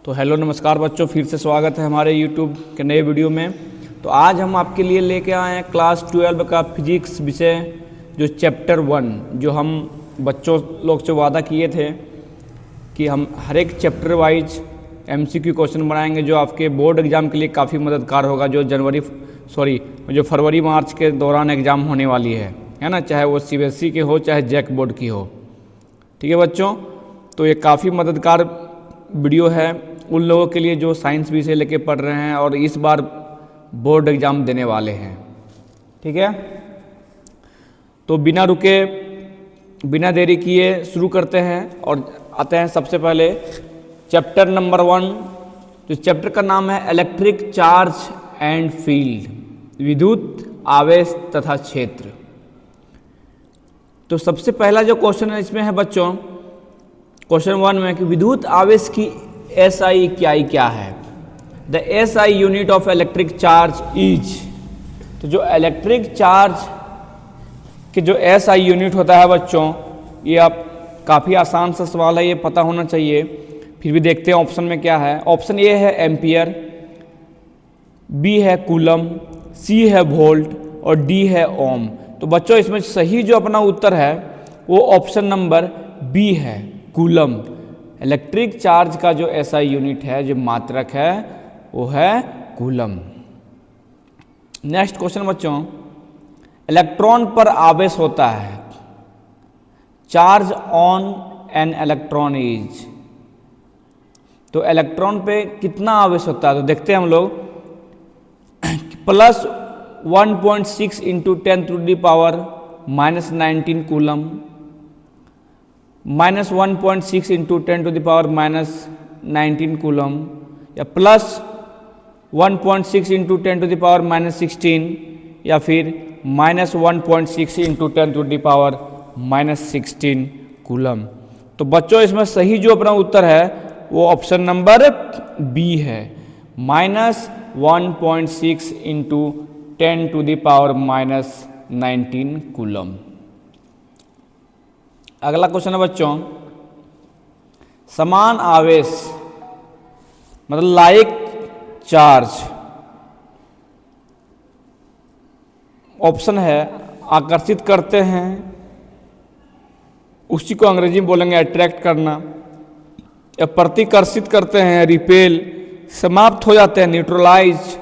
तो हेलो नमस्कार बच्चों, फिर से स्वागत है हमारे यूट्यूब के नए वीडियो में। तो आज हम आपके लिए लेके आए हैं क्लास 12 का फिजिक्स विषय, जो चैप्टर 1, जो हम बच्चों लोग से वादा किए थे कि हम हर एक चैप्टर वाइज एमसीक्यू क्वेश्चन बनाएंगे, जो आपके बोर्ड एग्ज़ाम के लिए काफ़ी मददगार होगा, जो जो फरवरी मार्च के दौरान एग्ज़ाम होने वाली है ना, चाहे वो सीबीएसई के हो चाहे जैक बोर्ड की हो। ठीक है बच्चों, तो ये काफ़ी मददगार वीडियो है उन लोगों के लिए जो साइंस विषय लेके पढ़ रहे हैं और इस बार बोर्ड एग्ज़ाम देने वाले हैं। ठीक है, तो बिना रुके बिना देरी किए शुरू करते हैं और आते हैं सबसे पहले चैप्टर नंबर 1। तो चैप्टर का नाम है इलेक्ट्रिक चार्ज एंड फील्ड, विद्युत आवेश तथा क्षेत्र। तो सबसे पहला जो क्वेश्चन है इसमें है बच्चों, क्वेश्चन 1 में कि विद्युत आवेश की SI इकाई क्या है। The SI unit of electric charge is. तो जो इलेक्ट्रिक चार्ज के जो SI यूनिट होता है बच्चों, ये आप काफ़ी आसान सा सवाल है, ये पता होना चाहिए। फिर भी देखते हैं ऑप्शन में क्या है। ऑप्शन ए है एम्पियर, बी है कूलम, सी है वोल्ट और डी है ओम। तो बच्चों इसमें सही जो अपना उत्तर है वो ऑप्शन नंबर बी है, कूलम। इलेक्ट्रिक चार्ज का जो SI यूनिट है, जो मात्रक है, वो है कूलम। नेक्स्ट क्वेश्चन बच्चों, इलेक्ट्रॉन पर आवेश होता है। Charge on an electron is. तो इलेक्ट्रॉन पे कितना आवेश होता है, तो देखते हैं हम लोग। Plus 1.6 into 10⁻⁻19 coulomb, minus 1.6 into 10⁻⁻19 coulomb, या प्लस 1.6 इंटू 10⁻⁻16, या फिर माइनस 1.6 इंटू 10⁻⁻16 कूलम। तो बच्चों इसमें सही जो अपना उत्तर है वो ऑप्शन नंबर बी है, माइनस 1.6 इंटू 10⁻⁻19 कूलम। अगला क्वेश्चन है बच्चों, समान आवेश मतलब लाइक चार्ज, ऑप्शन है आकर्षित करते हैं, उसी को अंग्रेजी में बोलेंगे अट्रैक्ट करना, या प्रतिकर्षित करते हैं रिपेल, समाप्त हो जाते हैं न्यूट्रलाइज,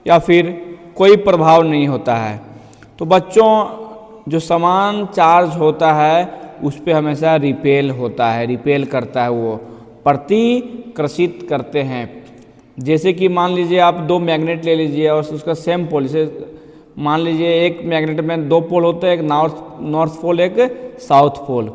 या फिर कोई प्रभाव नहीं होता है। तो बच्चों जो समान चार्ज होता है उस पर हमेशा रिपेल होता है, रिपेल करता है, वो प्रतिकर्षित करते हैं। जैसे कि मान लीजिए आप दो मैग्नेट ले लीजिए और उसका सेम पोल, जैसे मान लीजिए एक मैग्नेट में दो पोल होते हैं, एक नॉर्थ पोल एक साउथ पोल।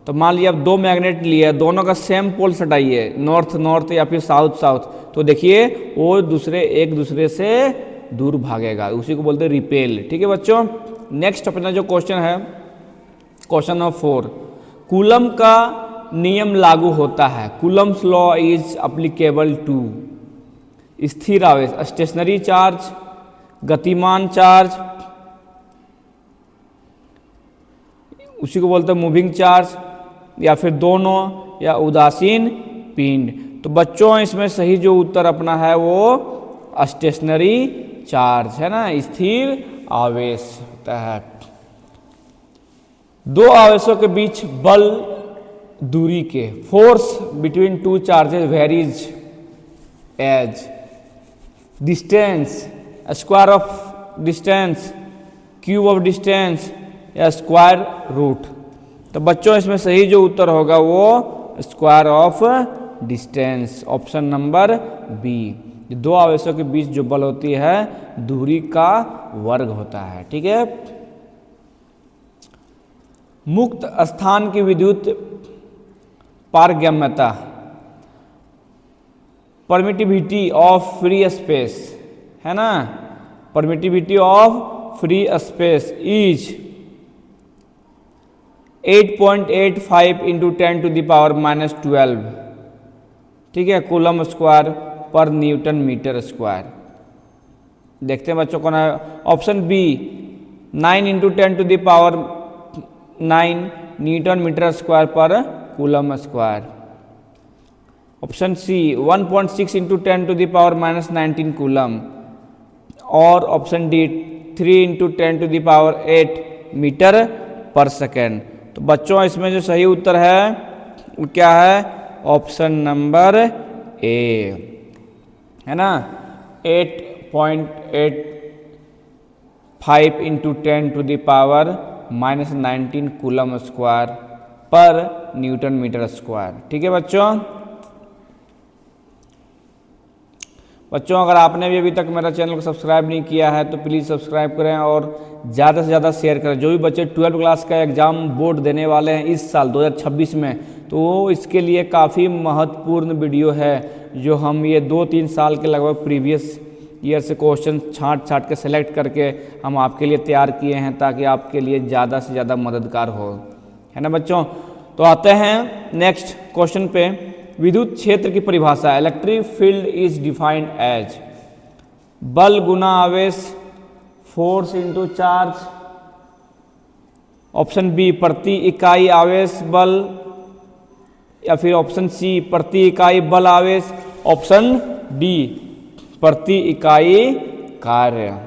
तो मान लीजिए आप दो मैग्नेट लिए, दोनों का सेम पोल सटाइए, नॉर्थ या फिर साउथ, तो देखिए वो एक दूसरे से दूर भागेगा, उसी को बोलते हैं रिपेल। ठीक है बच्चों, नेक्स्ट अपना जो क्वेश्चन है, क्वेश्चन नंबर 4, कूलम का नियम लागू होता है। Coulomb's law is applicable to स्थिर आवेश, स्टेशनरी चार्ज, गतिमान चार्ज, उसी को बोलते हैं मूविंग चार्ज, या फिर दोनों, या उदासीन पिंड। तो बच्चों इसमें सही जो उत्तर अपना है वो स्टेशनरी चार्ज है ना, स्थिर आवेश होता है। दो आवेशों के बीच बल दूरी के, force between two charges varies as distance, square of distance, cube of distance, या स्क्वायर रूट। तो बच्चों इसमें सही जो उत्तर होगा वो square of distance, option number B. दो आवेशों के बीच जो बल होती है दूरी का वर्ग होता है। ठीक है, मुक्त स्थान की विद्युत पारगम्यता, परमिटिविटी ऑफ फ्री स्पेस है ना, permittivity of free space is 8.85 into 10⁻⁻12। ठीक है, कूलम स्क्वायर पर न्यूटन मीटर स्क्वायर। देखते हैं बच्चों कौन है। Option B 9 into 10⁻⁹ newton metre square पर coulomb square. Option C 1.6 into 10⁻⁻19 coulomb, और ऑप्शन डी 3 इंटू 10⁸ मीटर पर सेकेंड। तो बच्चों इसमें जो सही उत्तर है वो क्या है? ऑप्शन नंबर ए है ना, 8.85 इंटू 10⁻⁻19 कूलम स्क्वायर पर न्यूटन मीटर स्क्वायर। ठीक है बच्चों अगर आपने भी अभी तक मेरा चैनल को सब्सक्राइब नहीं किया है तो प्लीज़ सब्सक्राइब करें और ज़्यादा से ज़्यादा शेयर करें। जो भी बच्चे 12वीं क्लास का एग्ज़ाम बोर्ड देने वाले हैं इस साल 2026 में, तो इसके लिए काफ़ी महत्वपूर्ण वीडियो है जो हम ये 2-3 साल के लगभग प्रीवियस ईयर से क्वेश्चन छांट के सेलेक्ट करके हम आपके लिए तैयार किए हैं ताकि आपके लिए ज़्यादा से ज़्यादा मददगार हो, है ना बच्चों। तो आते हैं नेक्स्ट क्वेश्चन पे। विद्युत क्षेत्र की परिभाषा, electric field is defined as बल गुना आवेश, force into charge, option B प्रति इकाई आवेश बल, या फिर ऑप्शन सी प्रति इकाई बल आवेश, ऑप्शन डी प्रति इकाई कार्य।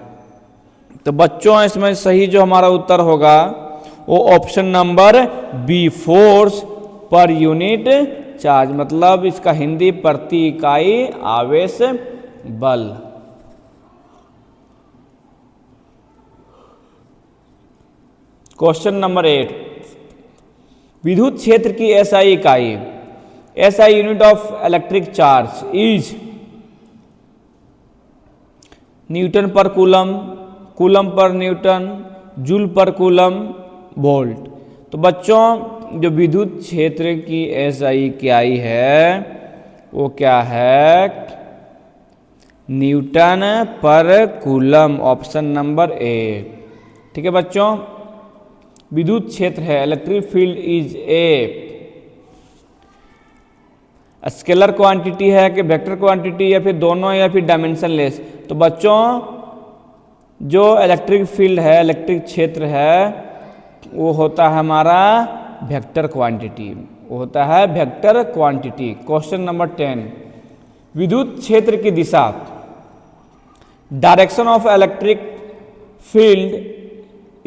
तो बच्चों इसमें सही जो हमारा उत्तर होगा वो option number B, force per unit charge, मतलब इसका हिंदी प्रति इकाई आवेश बल। क्वेश्चन नंबर 8, विद्युत क्षेत्र की एसआई इकाई, SI unit of electric charge is newton पर कूलम, कूलम पर न्यूटन, जूल पर कूलम, वोल्ट। तो बच्चों जो विद्युत क्षेत्र की एसआई इकाई है वो क्या है? न्यूटन पर कूलम, ऑप्शन नंबर ए। ठीक है बच्चों, विद्युत क्षेत्र है, electric field is a scalar quantity है कि वेक्टर क्वांटिटी, या फिर दोनों, या फिर डायमेंशनलेस। तो बच्चों जो इलेक्ट्रिक फील्ड है, इलेक्ट्रिक क्षेत्र है, वो होता है हमारा वेक्टर क्वांटिटी, वो होता है वेक्टर क्वांटिटी। क्वेश्चन नंबर 10, विद्युत क्षेत्र की दिशा, direction of electric field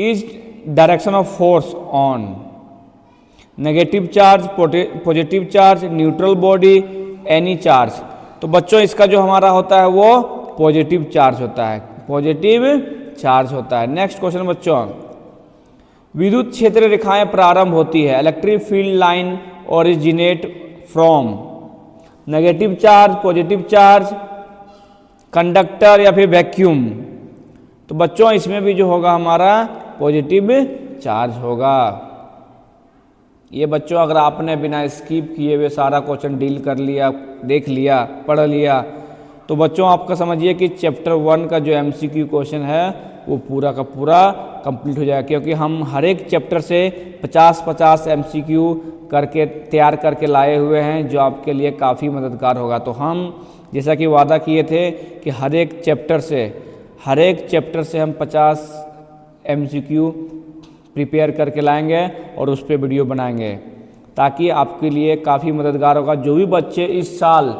is direction of force on negative charge, positive charge, neutral body, any charge. तो बच्चों इसका जो हमारा होता है वो पॉजिटिव चार्ज होता है, पॉजिटिव चार्ज होता है। नेक्स्ट क्वेश्चन बच्चों, विद्युत क्षेत्र रेखाएं प्रारंभ होती है, electric field line originate from negative charge, positive charge, conductor, या फिर वैक्यूम। तो बच्चों इसमें भी जो होगा हमारा पॉजिटिव चार्ज होगा। ये बच्चों अगर आपने बिना स्किप किए हुए सारा क्वेश्चन डील कर लिया, देख लिया, पढ़ लिया, तो बच्चों आपका समझिए कि चैप्टर 1 का जो MCQ क्वेश्चन है वो पूरा का पूरा कंप्लीट हो जाएगा, क्योंकि हम हर एक चैप्टर से 50-50 MCQ करके तैयार करके लाए हुए हैं जो आपके लिए काफ़ी मददगार होगा। तो हम जैसा कि वादा किए थे कि हर एक चैप्टर से हम 50 MCQ प्रिपेयर करके लाएंगे और उस पर वीडियो बनाएंगे ताकि आपके लिए काफ़ी मददगार होगा। जो भी बच्चे इस साल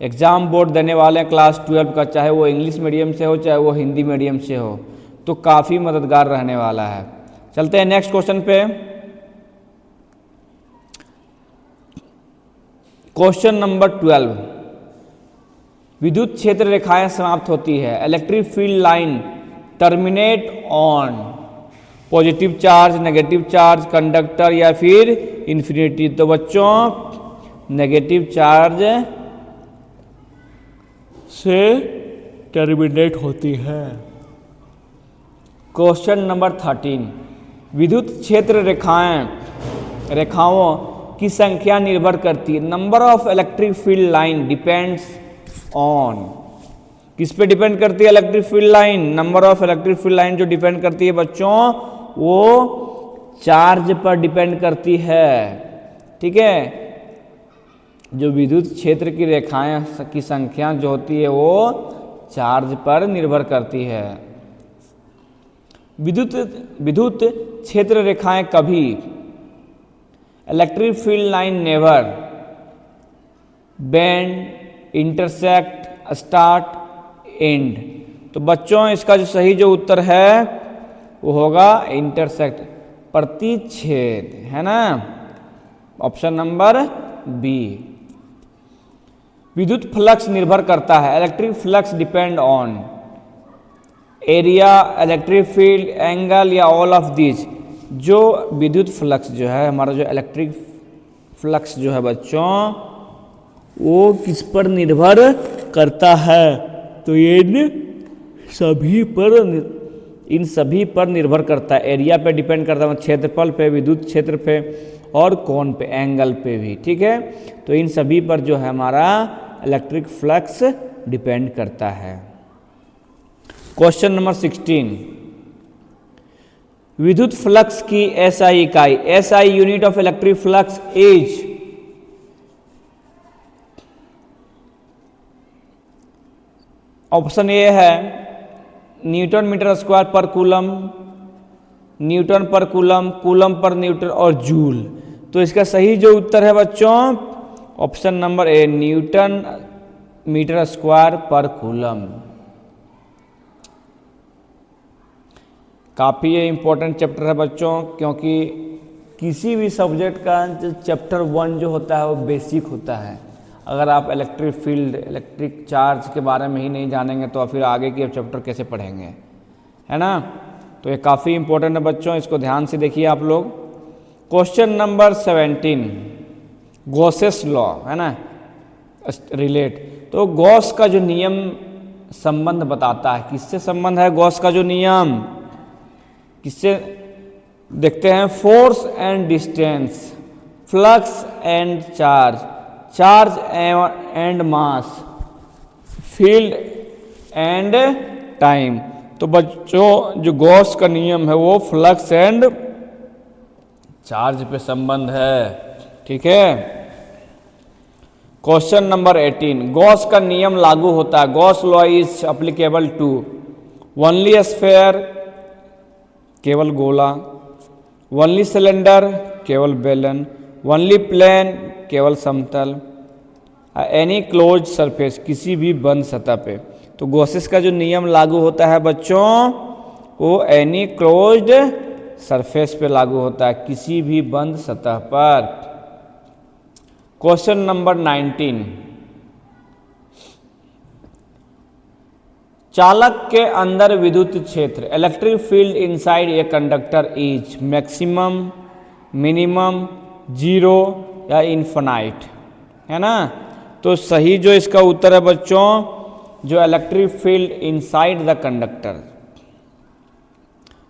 एग्ज़ाम बोर्ड देने वाले हैं क्लास 12 का, चाहे वो इंग्लिश मीडियम से हो चाहे वो हिंदी मीडियम से हो, तो काफ़ी मददगार रहने वाला है। चलते हैं नेक्स्ट क्वेश्चन पे। क्वेश्चन नंबर 12, विद्युत क्षेत्र रेखाएं समाप्त होती है, electric field line terminate on positive charge, negative charge, conductor, या फिर इन्फिनिटी। तो बच्चों नेगेटिव चार्ज से टर्मिनेट होती है। क्वेश्चन नंबर 13, विद्युत क्षेत्र रेखाओं की संख्या निर्भर करती है, number of electric field line depends on, किस पे डिपेंड करती है? Electric field line, number of electric field line जो डिपेंड करती है बच्चों वो चार्ज पर डिपेंड करती है। ठीक है, जो विद्युत क्षेत्र की रेखाएं की संख्या जो होती है वो चार्ज पर निर्भर करती है। विद्युत क्षेत्र रेखाएं कभी, electric field line never, bend, intersect, start, and. तो बच्चों इसका जो सही जो उत्तर है वो होगा इंटरसेक्ट, प्रतिच्छेद, है ना, ऑप्शन नंबर बी। विद्युत फ्लक्स निर्भर करता है, electric flux depend on area, electric field, angle या ऑल ऑफ दिस। जो विद्युत फ्लक्स जो है, हमारा जो इलेक्ट्रिक फ्लक्स जो है बच्चों, वो किस पर निर्भर करता है? तो ये इन सभी पर निर्भर करता है। एरिया पे डिपेंड करता है, क्षेत्रफल पे, विद्युत क्षेत्र पे, और कोण पे, एंगल पे भी, ठीक है। तो इन सभी पर जो है हमारा इलेक्ट्रिक फ्लक्स डिपेंड करता है। क्वेश्चन नंबर 16, विद्युत फ्लक्स की एसआई इकाई, SI unit of electric flux is, option A है न्यूटन मीटर स्क्वायर पर कूलम, न्यूटन पर कूलम, कूलम पर न्यूटन और जूल। तो इसका सही जो उत्तर है बच्चों option number A, newton metre square पर कूलम। काफ़ी ये इंपॉर्टेंट चैप्टर है बच्चों, क्योंकि किसी भी सब्जेक्ट का चैप्टर 1 जो होता है वो बेसिक होता है। अगर आप इलेक्ट्रिक फील्ड, इलेक्ट्रिक चार्ज के बारे में ही नहीं जानेंगे तो फिर आगे के चैप्टर कैसे पढ़ेंगे, है ना। तो ये काफ़ी इंपॉर्टेंट है बच्चों, इसको ध्यान से देखिए आप लोग। क्वेश्चन नंबर 17, गॉसेस लॉ, है ना, रिलेट। तो गॉस का जो नियम संबंध बताता है, किससे संबंध है गॉस का जो नियम, किससे? देखते हैं, force and distance, flux and charge, charge and mass, field and time. तो बच्चों जो गॉस का नियम है वो फ्लक्स एंड चार्ज पे संबंध है, ठीक है। क्वेश्चन नंबर 18, गॉस का नियम लागू होता है, Gauss law is applicable to only sphere, केवल गोला, ओनली सिलेंडर, केवल बेलन, ओनली प्लेन, केवल समतल, एनी क्लोज सरफेस, किसी भी बंद सतह पे। तो गॉसेस का जो नियम लागू होता है बच्चों वो एनी क्लोज्ड सरफेस पे लागू होता है, किसी भी बंद सतह पर। क्वेश्चन नंबर 19, चालक के अंदर विद्युत क्षेत्र, electric field inside a conductor is maximum, minimum, zero या इन्फिनाइट, है ना। तो सही जो इसका उत्तर है बच्चों, जो electric field inside the conductor,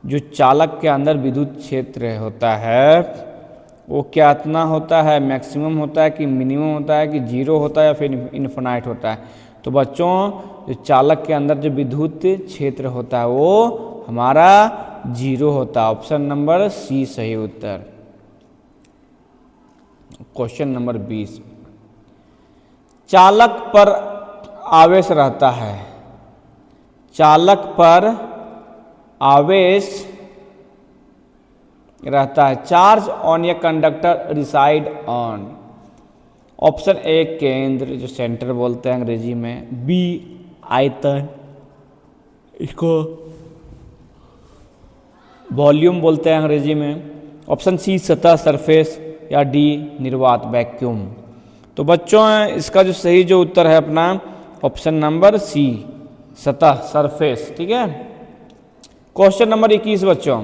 जो चालक के अंदर विद्युत क्षेत्र होता है वो क्या इतना होता है, मैक्सिमम होता है कि मिनिमम होता है कि जीरो होता है या फिर इन्फिनाइट होता है। तो बच्चों जो चालक के अंदर जो विद्युत क्षेत्र होता है वो हमारा जीरो होता है, ऑप्शन नंबर सी सही उत्तर। क्वेश्चन नंबर 20, चालक पर आवेश रहता है, चालक पर आवेश रहता है, charge on a conductor reside on, option A केंद्र, जो सेंटर बोलते हैं अंग्रेजी में, बी आयतन, इसको वॉल्यूम बोलते हैं अंग्रेजी में, ऑप्शन सी सतह सरफेस, या डी निर्वात वैक्यूम। तो बच्चों इसका जो सही जो उत्तर है अपना ऑप्शन नंबर सी सतह सरफेस, ठीक है। क्वेश्चन नंबर 21 बच्चों,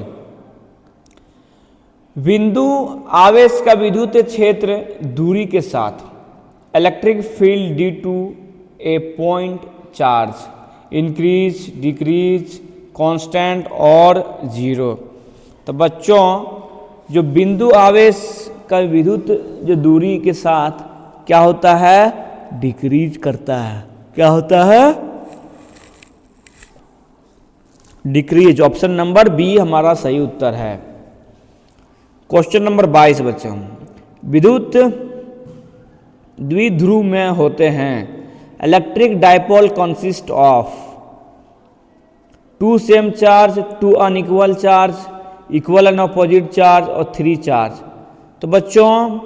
बिंदु आवेश का विद्युत क्षेत्र दूरी के साथ electric field due to a point charge increase, decrease, constant और जीरो। तो बच्चों जो बिंदु आवेश का विद्युत जो दूरी के साथ क्या होता है, डिक्रीज करता है, क्या होता है, डिक्रीज, ऑप्शन नंबर बी हमारा सही उत्तर है। क्वेश्चन नंबर 22 बच्चों, विद्युत द्विध्रुव में होते हैं, electric dipole consist of two same charge, two unequal charge, equal and opposite charge और थ्री चार्ज। तो बच्चों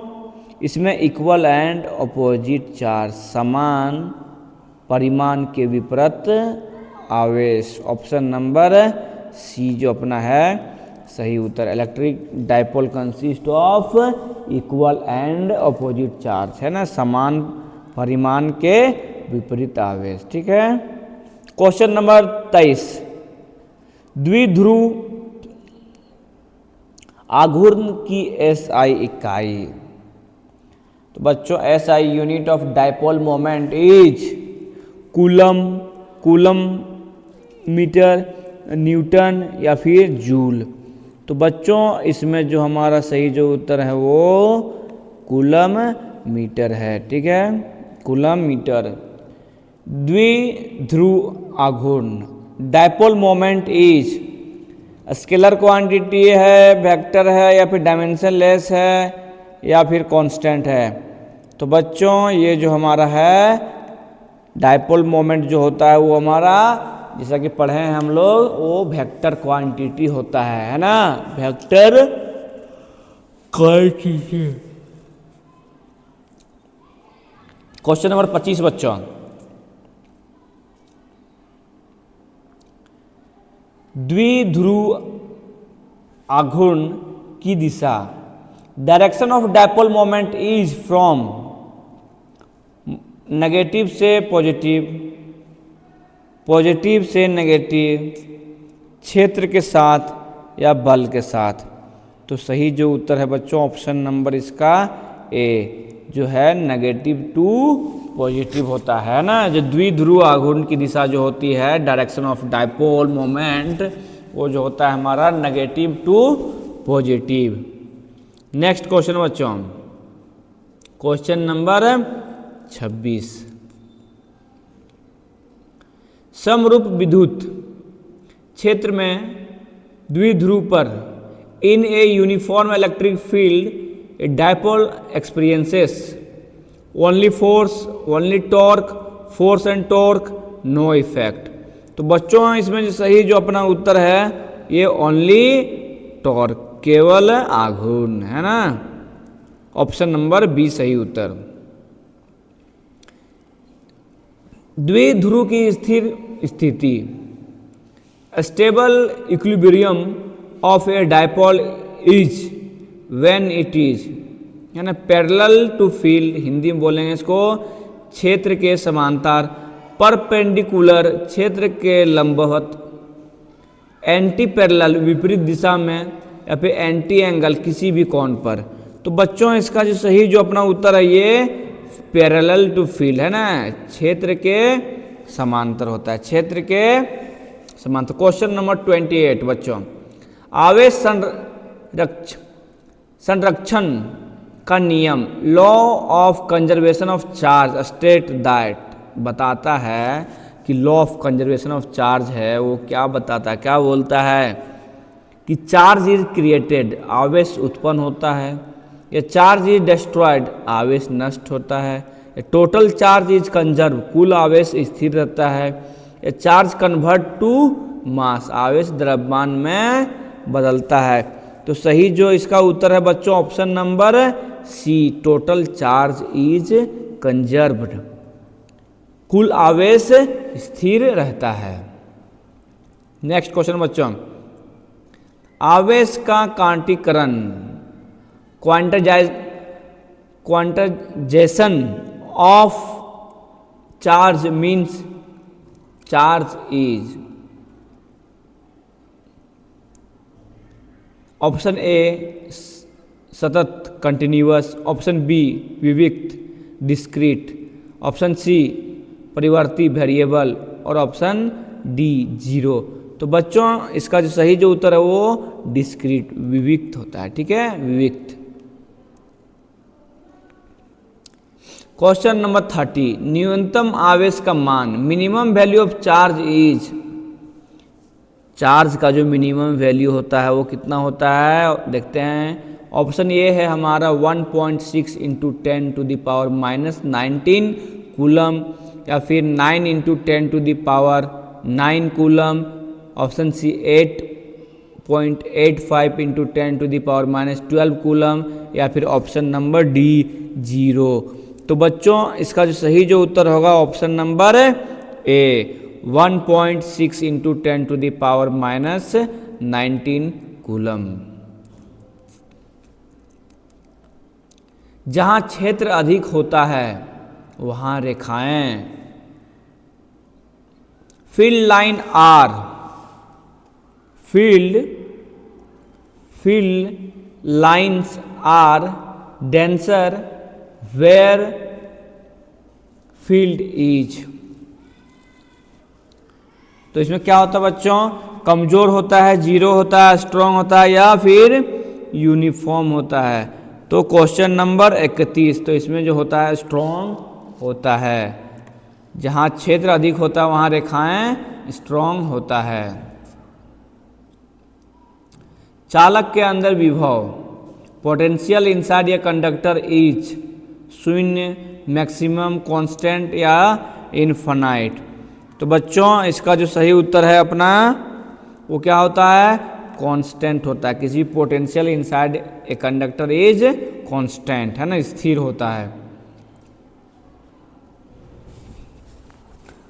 इसमें इक्वल एंड अपोजिट चार्ज, समान परिमाण के विपरीत आवेश। ऑप्शन नंबर सी जो अपना है सही उत्तर। Electric dipole consist of equal and opposite charge, है ना, समान परिमाण के विपरीत आवेश। ठीक है। क्वेश्चन नंबर 23, द्विध्रुव आघूर्ण की एसआई इकाई। तो बच्चों SI unit of dipole moment is coulomb, coulomb metre, newton या फिर जूल। तो बच्चों इसमें जो हमारा सही जो उत्तर है वो कूलम मीटर है। ठीक है, कूलम मीटर। द्विध्रुव आघूर्ण, dipole moment is scalar quantity है, वेक्टर है या फिर डायमेंशनलेस है या फिर कांस्टेंट है। तो बच्चों ये जो हमारा है डायपोल मोमेंट जो होता है वो हमारा, जैसा कि पढ़े हैं हम लोग, वो वेक्टर क्वांटिटी होता है ना, वेक्टर क्वांटिटी। क्वेश्चन नंबर 25 बच्चों, द्विध्रुव आघूर्ण की दिशा, direction of dipole moment is from negative से पॉजिटिव, पॉजिटिव से नेगेटिव, क्षेत्र के साथ या बल के साथ। तो सही जो उत्तर है बच्चों ऑप्शन नंबर इसका ए जो है नेगेटिव टू पॉजिटिव होता है ना। जो द्विध्रुव आघूर्ण की दिशा जो होती है, डायरेक्शन ऑफ डायपोल मोमेंट, वो जो होता है हमारा negative to positive. Next question बच्चों, क्वेश्चन नंबर 26, समरूप विद्युत क्षेत्र में द्विध्रुव पर in a uniform electric field a dipole experiences only force, only torque, force and torque, no effect. तो बच्चों इसमें जो सही जो अपना उत्तर है ये ओनली टॉर्क, केवल आघूर्ण, है ना। ऑप्शन नंबर बी सही उत्तर। द्विध्रुव की स्थिर स्थिति, stable equilibrium of A dipole is when it is, है ना, पैरेलल टू फील्ड, हिंदी में बोलेंगे इसको, क्षेत्र के समांतर, परपेंडिकुलर, क्षेत्र के लंबवत, एंटी पैरेलल, विपरीत दिशा में, या फिर एंटी एंगल, किसी भी कोण पर। तो बच्चों इसका जो सही जो अपना उत्तर है ये पैरेलल टू फील्ड, है ना, क्षेत्र के समांतर होता है, क्षेत्र के समांतर। क्वेश्चन नंबर 28 बच्चों, आवेश संरक्षण का नियम, law of conservation of charge state that, बताता है कि law of conservation of charge है वो क्या बताता है, क्या बोलता है कि चार्ज इज क्रिएटेड, आवेश उत्पन्न होता है, या चार्ज इज डिस्ट्रॉयड, आवेश नष्ट होता है, या टोटल चार्ज इज कंजर्व, कुल आवेश स्थिर रहता है, या चार्ज कन्वर्ट टू मास, आवेश द्रव्यमान में बदलता है। तो सही जो इसका उत्तर है बच्चों option number C, total charge is conserved, कुल आवेश स्थिर रहता है। नेक्स्ट क्वेश्चन बच्चों, आवेश का क्वांटीकरण, quantization of charge means charge is, option A सतत कंटिन्यूअस, ऑप्शन बी विविक्त डिस्क्रीट, ऑप्शन सी परिवर्ती वेरिएबल, और ऑप्शन डी जीरो। तो बच्चों इसका जो सही जो उत्तर है वो डिस्क्रीट, विविक्त होता है। ठीक है, विविक्त। क्वेश्चन नंबर 30, न्यूनतम आवेश का मान, minimum value of charge is, charge का जो मिनिमम वैल्यू होता है वो कितना होता है, देखते हैं। ऑप्शन ए है हमारा 1.6 × 10⁻⁻19 कूलम, या फिर 9 × 10⁻9 coulomb, option C 0.85 into 10⁻⁻12 coulomb, या फिर ऑप्शन नंबर डी 0। तो बच्चों इसका जो सही जो उत्तर होगा option number A 1.6 into 10⁻⁻19 coulomb. जहां क्षेत्र अधिक होता है वहां रेखाएं field line are field lines are denser where field is. तो इसमें क्या होता है बच्चों, कमजोर होता है, जीरो होता है, स्ट्रांग होता है, या फिर यूनिफॉर्म होता है। तो क्वेश्चन नंबर 31, तो इसमें जो होता है स्ट्रांग होता है। जहां क्षेत्र अधिक होता है वहां रेखाएं स्ट्रांग होता है। चालक के अंदर विभव potential inside a conductor is शून्य, मैक्सिमम, कांस्टेंट या इनफाइनाइट। तो बच्चों इसका जो सही उत्तर है अपना वो क्या होता है, कांस्टेंट होता है। किसी potential inside a conductor is constant, है ना, स्थिर होता है।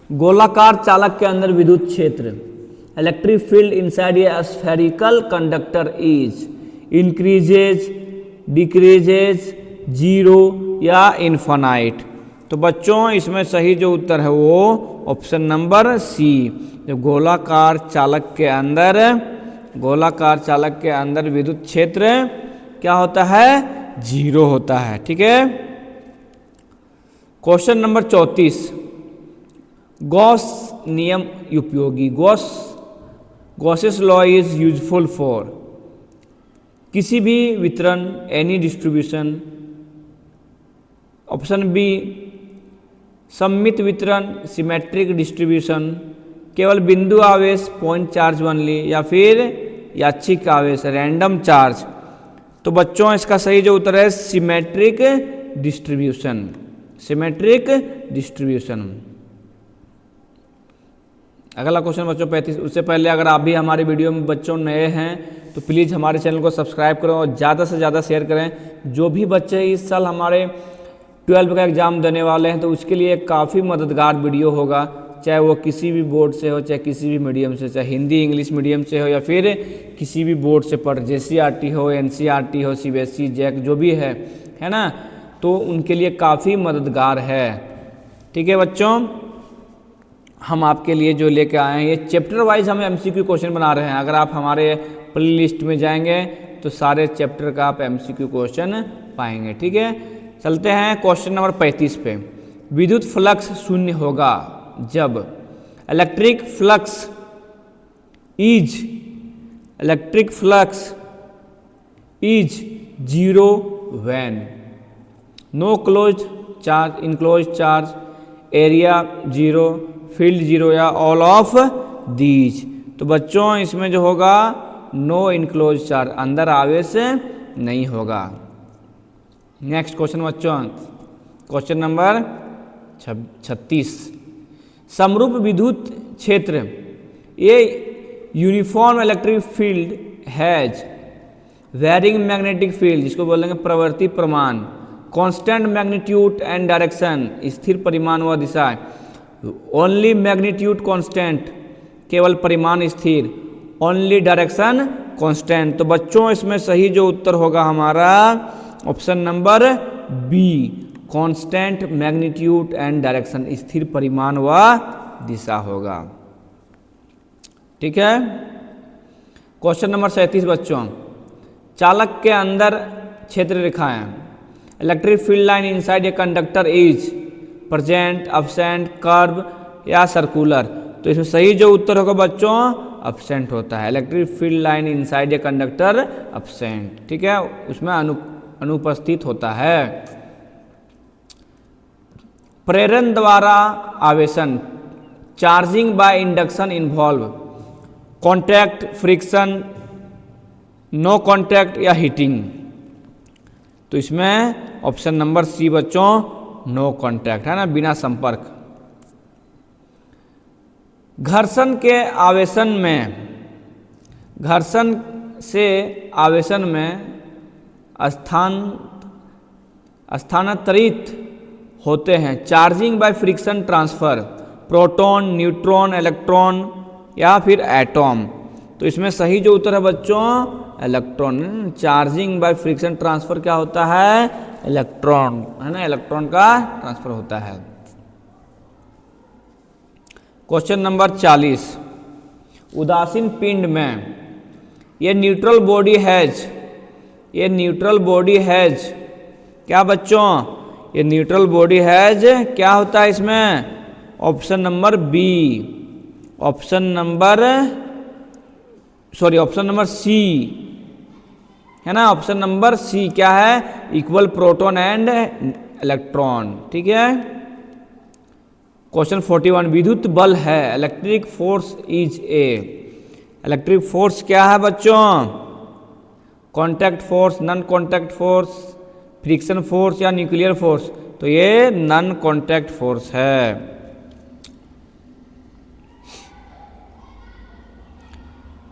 गोलाकार चालक के अंदर विद्युत क्षेत्र electric field inside a spherical conductor is increases, decreases, zero या इनफाइनाइट। तो बच्चों इसमें सही जो उत्तर है वो ऑप्शन नंबर सी। जब गोलाकार चालक के अंदर विद्युत क्षेत्र क्या होता है, जीरो होता है। ठीक है। क्वेश्चन नंबर 34, गॉस नियम उपयोगी। Gauss's law is useful for किसी भी वितरण, एनी डिस्ट्रीब्यूशन। ऑप्शन बी सममित वितरण, सिमेट्रिक डिस्ट्रीब्यूशन, केवल बिंदु आवेश, पॉइंट चार्ज ओनली, या फिर यादृच्छिक आवेश, रैंडम चार्ज। तो बच्चों इसका सही जो उत्तर है सिमेट्रिक डिस्ट्रीब्यूशन। अगला क्वेश्चन बच्चों 35। उससे पहले अगर आप भी हमारे वीडियो में बच्चों नए हैं तो प्लीज़ हमारे चैनल को सब्सक्राइब करें और ज़्यादा से ज़्यादा शेयर करें। जो भी बच्चे इस साल हमारे 12 का एग्ज़ाम देने वाले हैं तो उसके लिए काफ़ी मददगार वीडियो होगा, चाहे वो किसी भी बोर्ड से हो, चाहे किसी भी मीडियम से, चाहे हिंदी इंग्लिश मीडियम से हो, या फिर किसी भी बोर्ड से पढ़, JCRT हो, NCRT हो, CBSE, जैक जो भी है ना, तो उनके लिए काफ़ी मददगार है। ठीक है बच्चों, हम आपके लिए जो लेके आए हैं ये चैप्टर वाइज हम MCQ क्वेश्चन बना रहे हैं। अगर आप हमारे प्ले लिस्ट में जाएंगे तो सारे चैप्टर का आप MCQ क्वेश्चन पाएंगे। ठीक है, चलते हैं क्वेश्चन नंबर 35 पे। विद्युत फ्लक्स शून्य होगा जब electric flux is zero when no close charge, enclose charge, area zero, field zero, या ऑल ऑफ दीज। तो बच्चों इसमें जो होगा नो इनक्लोज चार्ज, अंदर आवेश नहीं होगा। नेक्स्ट क्वेश्चन बच्चों, क्वेश्चन नंबर 36। समरूप विद्युत क्षेत्र ये uniform electric field has varying magnetic field, जिसको बोलेंगे प्रवृत्ति प्रमाण, कांस्टेंट मैग्नीट्यूड एंड डायरेक्शन, स्थिर परिमाण व दिशा, ओनली मैग्नीट्यूड कांस्टेंट, केवल परिमाण स्थिर, ओनली डायरेक्शन कांस्टेंट। तो बच्चों इसमें सही जो उत्तर होगा हमारा option number B, constant magnitude and direction, स्थिर परिमाण व दिशा होगा। ठीक है। क्वेश्चन नंबर 37 बच्चों, चालक के अंदर क्षेत्र रेखाएं electric field line inside a conductor is present, absent, curve या सर्कुलर। तो इसमें सही जो उत्तर होगा बच्चों अब्सेंट होता है। Electric field line inside a conductor absent. ठीक है, उसमें अनुपस्थित होता है। प्रेरण द्वारा आवेशन, charging by induction involve contact, friction, no contact या हीटिंग। तो इसमें ऑप्शन नंबर सी बच्चों नो कॉन्टैक्ट, है ना, बिना संपर्क। घर्षण के आवेशन में घर्षण से आवेशन में स्थानांतरित होते हैं। Charging by friction transfer, proton, neutron, electron या फिर एटॉम। तो इसमें सही जो उत्तर है बच्चों electron. Charging by friction transfer क्या होता है? इलेक्ट्रॉन, है ना, इलेक्ट्रॉन का ट्रांसफर होता है। क्वेश्चन नंबर 40, उदासीन पिंड में ये न्यूट्रल बॉडी हैज क्या बच्चों? ये न्यूट्रल बॉडी हैज क्या होता है इसमें? Option number B, option number C, है ना, ऑप्शन नंबर सी क्या है? Equal proton and electron. ठीक है। क्वेश्चन 41, विद्युत बल है, electric force is a. Electric force क्या है बच्चों? Contact force, non contact force, friction force या न्यूक्लियर फोर्स? तो ये नॉन कॉन्टैक्ट फोर्स है।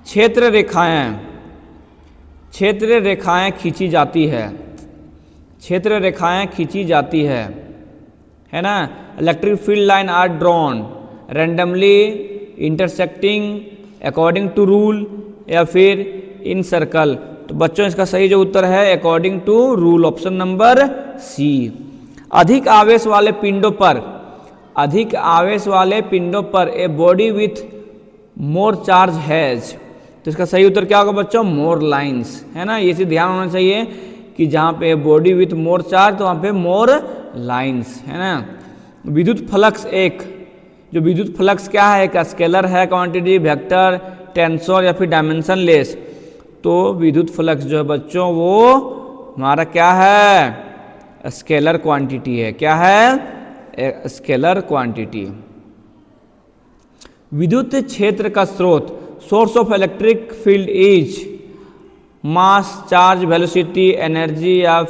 क्षेत्र रेखाएं खींची जाती है ना। Electric field line are drawn randomly, intersecting, according to rule या फिर इन सर्कल। तो बच्चों इसका सही जो उत्तर है according to rule, option number C. अधिक आवेश वाले पिंडों पर a body with more charge has. तो इसका सही उत्तर क्या होगा बच्चों? मोर लाइंस, है ना। ये चीज ध्यान होना चाहिए कि जहाँ पे बॉडी विथ मोर चार्ज तो वहाँ पे मोर लाइंस, है ना। विद्युत फ्लक्स क्या है? एक स्केलर है, क्वांटिटी, वेक्टर, टेंसर या फिर डायमेंशनलेस। तो विद्युत फ्लक्स जो है बच्चों वो हमारा क्या है? स्केलर क्वांटिटी है। क्या है? Scalar quantity. विद्युत क्षेत्र का स्रोत, source of electric field is mass, charge, velocity, energy या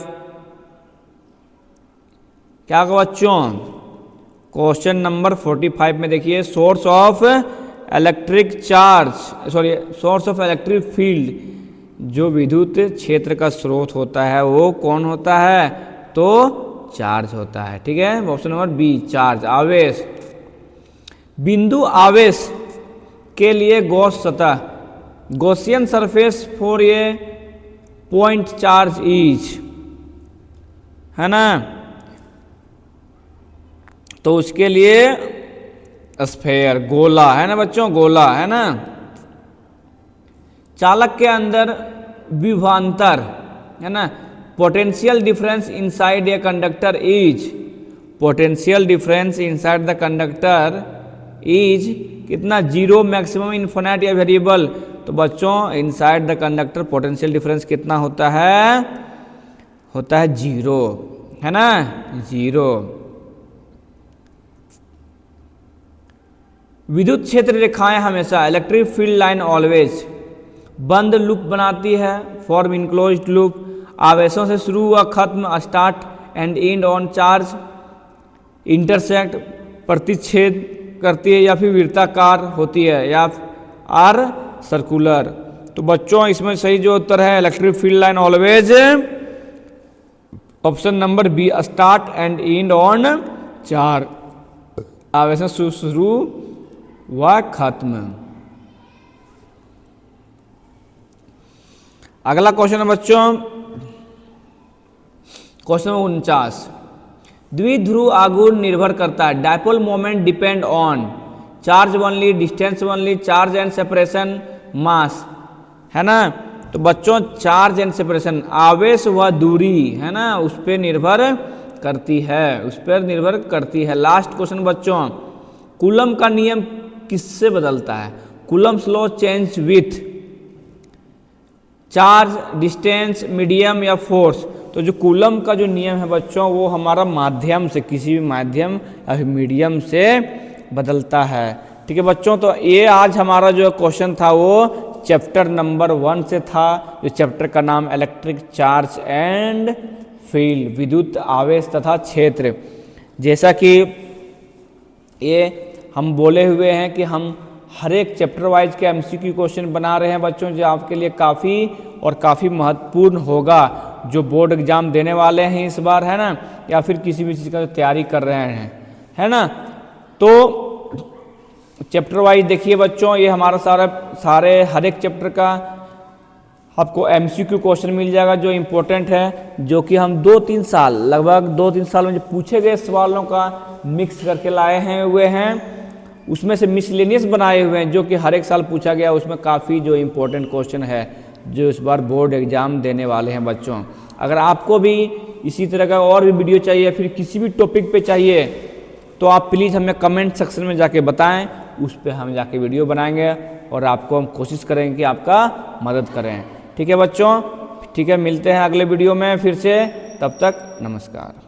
क्या होगा बच्चों? क्वेश्चन नंबर 45 में देखिए, सोर्स ऑफ इलेक्ट्रिक फील्ड, जो विद्युत क्षेत्र का स्रोत होता है वो कौन होता है? तो चार्ज होता है। ठीक है, ऑप्शन नंबर बी, चार्ज, आवेश। बिंदु आवेश के लिए गॉस सतह, Gaussian surface for a point charge is, है ना। तो उसके लिए स्फेयर, गोला, है ना बच्चों, गोला, है ना। चालक के अंदर विभवांतर, है ना। Potential difference inside a conductor is, potential difference inside the conductor is कितना? जीरो, मैक्सिमम, इन्फिनिट या वेरिएबल? तो बच्चों inside the conductor potential difference कितना होता है? होता है जीरो, है ना, जीरो। विद्युत क्षेत्र रेखाएं हमेशा, इलेक्ट्रिक फील्ड लाइन ऑलवेज, बंद लूप बनाती है, फॉर्म इनक्लोज्ड लूप, आवेशों से शुरू हुआ खत्म, start and end on charge, intersect, प्रतिच्छेद करती है या फिर वृत्ताकार होती है या आर सर्कुलर। तो बच्चों इसमें सही जो उत्तर है electric field line always, option number B, start and end on charge, आवेशों से शुरू व खत्म। अगला क्वेश्चन है बच्चों क्वेश्चन 49, द्विध्रुव आघूर्ण निर्भर करता है, dipole moment depend on charge only, distance only, charge and separation, mass, है ना। तो बच्चों चार्ज एंड सेपरेशन, आवेश व दूरी, है ना, उस पर निर्भर करती है, उस पर निर्भर करती है। लास्ट क्वेश्चन बच्चों, कूलम का नियम किससे बदलता है? Coulomb's law change with charge, distance, medium या फोर्स। तो जो कूलम का जो नियम है बच्चों वो हमारा माध्यम से, किसी भी माध्यम या फिर मीडियम से बदलता है। ठीक है बच्चों, तो ये आज हमारा जो क्वेश्चन था वो चैप्टर नंबर 1 से था, जो चैप्टर का नाम इलेक्ट्रिक चार्ज एंड फील्ड, विद्युत आवेश तथा क्षेत्र। जैसा कि ये हम बोले हुए हैं कि हम हर एक चैप्टर वाइज के एमसीक्यू क्वेश्चन बना रहे हैं बच्चों, जो आपके लिए काफ़ी महत्वपूर्ण होगा, जो बोर्ड एग्जाम देने वाले हैं इस बार, है ना, या फिर किसी भी चीज़ का जो तैयारी कर रहे हैं, है ना। तो चैप्टर वाइज देखिए बच्चों, ये हमारा सारे हर एक चैप्टर का आपको एमसीक्यू क्वेश्चन मिल जाएगा जो इम्पोर्टेंट है, जो कि हम लगभग 2-3 साल में जो पूछे गए सवालों का मिक्स करके लाए हुए हैं, उसमें से मिसलेनियस बनाए हुए हैं जो कि हर एक साल पूछा गया, उसमें काफ़ी जो इम्पोर्टेंट क्वेश्चन है जो इस बार बोर्ड एग्जाम देने वाले हैं बच्चों। अगर आपको भी इसी तरह का और भी वीडियो चाहिए, फिर किसी भी टॉपिक पे चाहिए, तो आप प्लीज़ हमें कमेंट सेक्शन में जाके बताएं, उस पर हम जाके वीडियो बनाएंगे और आपको हम कोशिश करेंगे कि आपका मदद करें। ठीक है बच्चों, ठीक है, मिलते हैं अगले वीडियो में फिर से, तब तक नमस्कार।